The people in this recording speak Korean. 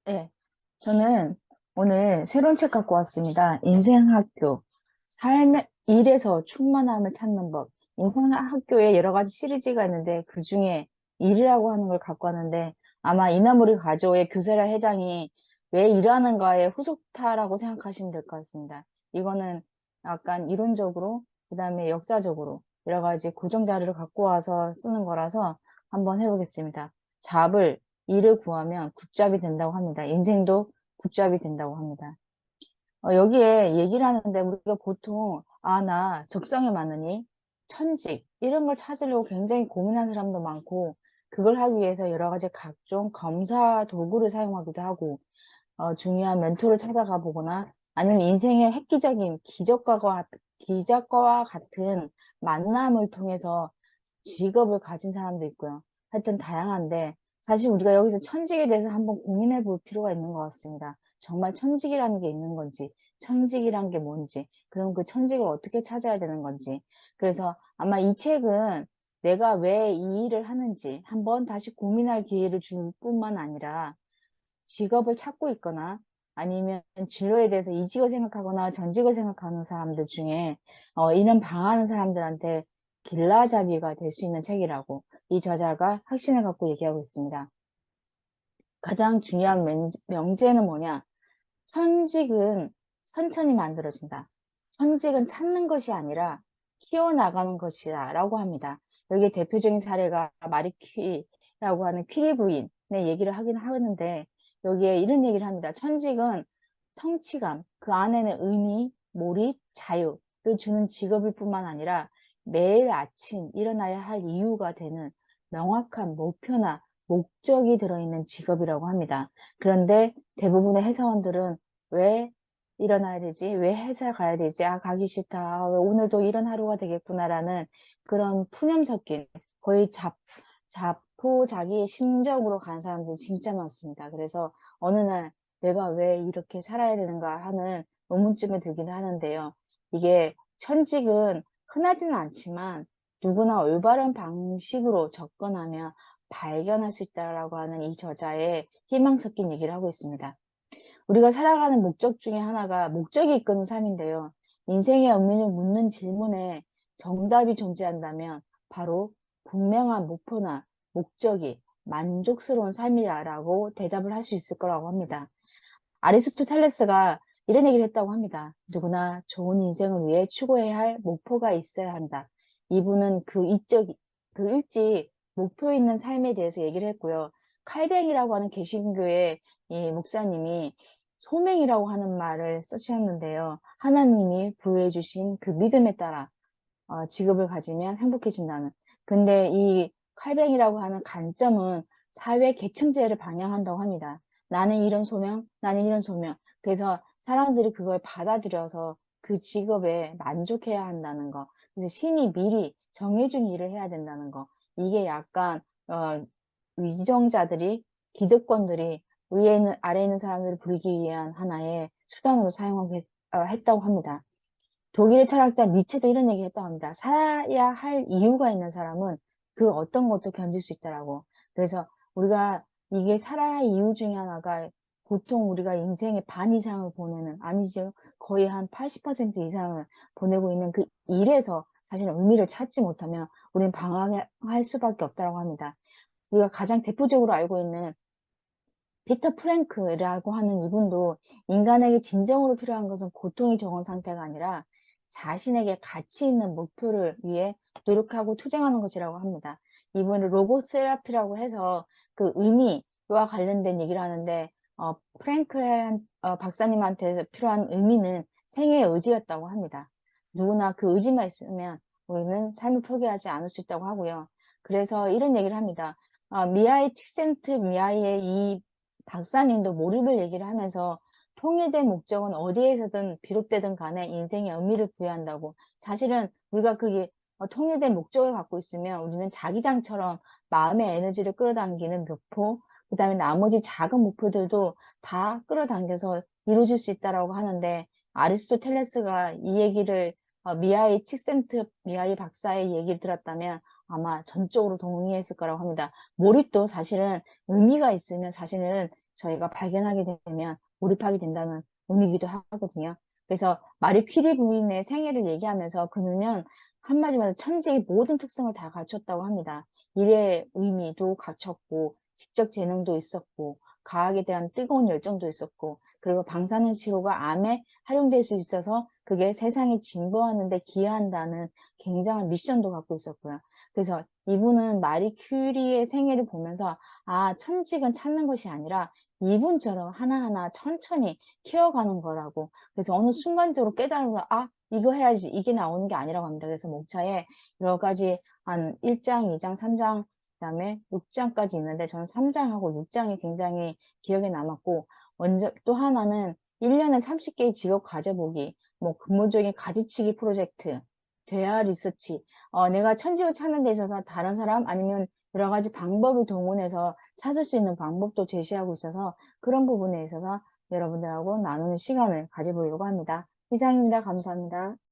네, 저는 오늘 새로운 책 갖고 왔습니다. 인생학교, 삶의 일에서 충만함을 찾는 법. 인생학교에 여러 가지 시리즈가 있는데 그 중에 일이라고 하는 걸 갖고 왔는데 아마 이나모리 가조의 교세라 회장이 왜 일하는가의 후속타라고 생각하시면 될 것 같습니다. 이거는 약간 이론적으로, 그 다음에 역사적으로 여러 가지 고정 자료를 갖고 와서 쓰는 거라서 한번 해보겠습니다. 잡을 일을 구하면 굿잡이 된다고 합니다. 인생도 굿잡이 된다고 합니다. 여기에 얘기를 하는데 우리가 보통 나 적성에 맞느니 천직 이런 걸 찾으려고 굉장히 고민하는 사람도 많고 그걸 하기 위해서 여러 가지 각종 검사 도구를 사용하기도 하고 중요한 멘토를 찾아가 보거나 아니면 인생의 획기적인 기적과 같은 만남을 통해서 직업을 가진 사람도 있고요. 하여튼 다양한데 사실 우리가 여기서 천직에 대해서 한번 고민해 볼 필요가 있는 것 같습니다. 정말 천직이라는 게 있는 건지, 천직이란 게 뭔지, 그럼 그 천직을 어떻게 찾아야 되는 건지. 그래서 아마 이 책은 내가 왜 이 일을 하는지 한번 다시 고민할 기회를 줄 뿐만 아니라 직업을 찾고 있거나 아니면 진로에 대해서 이직을 생각하거나 전직을 생각하는 사람들 중에 이런 방황하는 사람들한테 길라잡이가 될 수 있는 책이라고 이 저자가 확신을 갖고 얘기하고 있습니다. 가장 중요한 명제는 뭐냐? 천직은 천천히 만들어진다. 천직은 찾는 것이 아니라 키워나가는 것이다 라고 합니다. 여기에 대표적인 사례가 마리퀴라고 하는 퀴리 부인의 얘기를 하긴 하는데 여기에 이런 얘기를 합니다. 천직은 성취감, 그 안에는 의미, 몰입, 자유를 주는 직업일 뿐만 아니라 매일 아침 일어나야 할 이유가 되는 명확한 목표나 목적이 들어있는 직업이라고 합니다. 그런데 대부분의 회사원들은 왜 일어나야 되지? 왜 회사 가야 되지? 가기 싫다. 왜 오늘도 이런 하루가 되겠구나라는 그런 푸념 섞인 거의 자포자기의 심정으로 간 사람들이 진짜 많습니다. 그래서 어느 날 내가 왜 이렇게 살아야 되는가 하는 의문점이 들기도 하는데요. 이게 천직은 흔하지는 않지만 누구나 올바른 방식으로 접근하면 발견할 수 있다라고 하는 이 저자의 희망 섞인 얘기를 하고 있습니다. 우리가 살아가는 목적 중에 하나가 목적이 이끄는 삶인데요. 인생의 의미를 묻는 질문에 정답이 존재한다면 바로 분명한 목표나 목적이 만족스러운 삶이라고 대답을 할 수 있을 거라고 합니다. 아리스토텔레스가 이런 얘기를 했다고 합니다. 누구나 좋은 인생을 위해 추구해야 할 목표가 있어야 한다. 이분은 그 일찍 목표 있는 삶에 대해서 얘기를 했고요. 칼뱅이라고 하는 개신교의 이 목사님이 소명이라고 하는 말을 쓰셨는데요. 하나님이 부여해 주신 그 믿음에 따라 직업을 가지면 행복해진다는. 근데 이 칼뱅이라고 하는 관점은 사회 계층제를 반영한다고 합니다. 나는 이런 소명, 나는 이런 소명. 그래서 사람들이 그걸 받아들여서 그 직업에 만족해야 한다는 거. 그래서 신이 미리 정해준 일을 해야 된다는 거. 이게 약간 위정자들이 기득권들이 위에 있는 아래에 있는 사람들을 부리기 위한 하나의 수단으로 했다고 합니다. 독일 철학자 니체도 이런 얘기 했다고 합니다. 살아야 할 이유가 있는 사람은 그 어떤 것도 견딜 수 있다라고. 그래서 우리가 이게 살아야 할 이유 중에 하나가 보통 우리가 인생의 반 이상을 보내는, 아니죠. 거의 한 80% 이상을 보내고 있는 그 일에서 사실 의미를 찾지 못하면 우리는 방황할 수밖에 없다고 합니다. 우리가 가장 대표적으로 알고 있는 피터 프랭크라고 하는 이분도 인간에게 진정으로 필요한 것은 고통이 적은 상태가 아니라 자신에게 가치 있는 목표를 위해 노력하고 투쟁하는 것이라고 합니다. 이분은 로고세라피라고 해서 그 의미와 관련된 얘기를 하는데 프랭클 박사님한테 필요한 의미는 생애의 의지였다고 합니다. 누구나 그 의지만 있으면 우리는 삶을 포기하지 않을 수 있다고 하고요. 그래서 이런 얘기를 합니다. 미하이 칙센트 미하이의 이 박사님도 몰입을 얘기를 하면서 통일된 목적은 어디에서든 비롯되든 간에 인생에 의미를 부여한다고. 사실은 우리가 그게 통일된 목적을 갖고 있으면 우리는 자기장처럼 마음의 에너지를 끌어당기는 목표, 그 다음에 나머지 작은 목표들도 다 끌어당겨서 이루어질 수 있다라고 하는데 아리스토텔레스가 이 얘기를 미하이 칙센트 미하이 박사의 얘기를 들었다면 아마 전적으로 동의했을 거라고 합니다. 몰입도 사실은 의미가 있으면 사실은 저희가 발견하게 되면 몰입하게 된다는 의미이기도 하거든요. 그래서 마리 퀴리 부인의 생애를 얘기하면서 그는 한마디로 해서 천재의 모든 특성을 다 갖췄다고 합니다. 일의 의미도 갖췄고, 지적 재능도 있었고, 과학에 대한 뜨거운 열정도 있었고, 그리고 방사능 치료가 암에 활용될 수 있어서 그게 세상이 진보하는 데 기여한다는 굉장한 미션도 갖고 있었고요. 그래서 이분은 마리 큐리의 생애를 보면서 아, 천직은 찾는 것이 아니라 이분처럼 하나하나 천천히 키워가는 거라고. 그래서 어느 순간적으로 깨달으면 아, 이거 해야지. 이게 나오는 게 아니라고 합니다. 그래서 목차에 여러 가지 한 1장, 2장, 3장, 그다음에 6장까지 있는데 저는 3장하고 6장이 굉장히 기억에 남았고 먼저 또 하나는 1년에 30개의 직업 가져보기, 뭐 근본적인 가지치기 프로젝트, 대화 리서치, 내가 천직을 찾는 데 있어서 다른 사람 아니면 여러 가지 방법을 동원해서 찾을 수 있는 방법도 제시하고 있어서 그런 부분에 있어서 여러분들하고 나누는 시간을 가져보려고 합니다. 이상입니다. 감사합니다.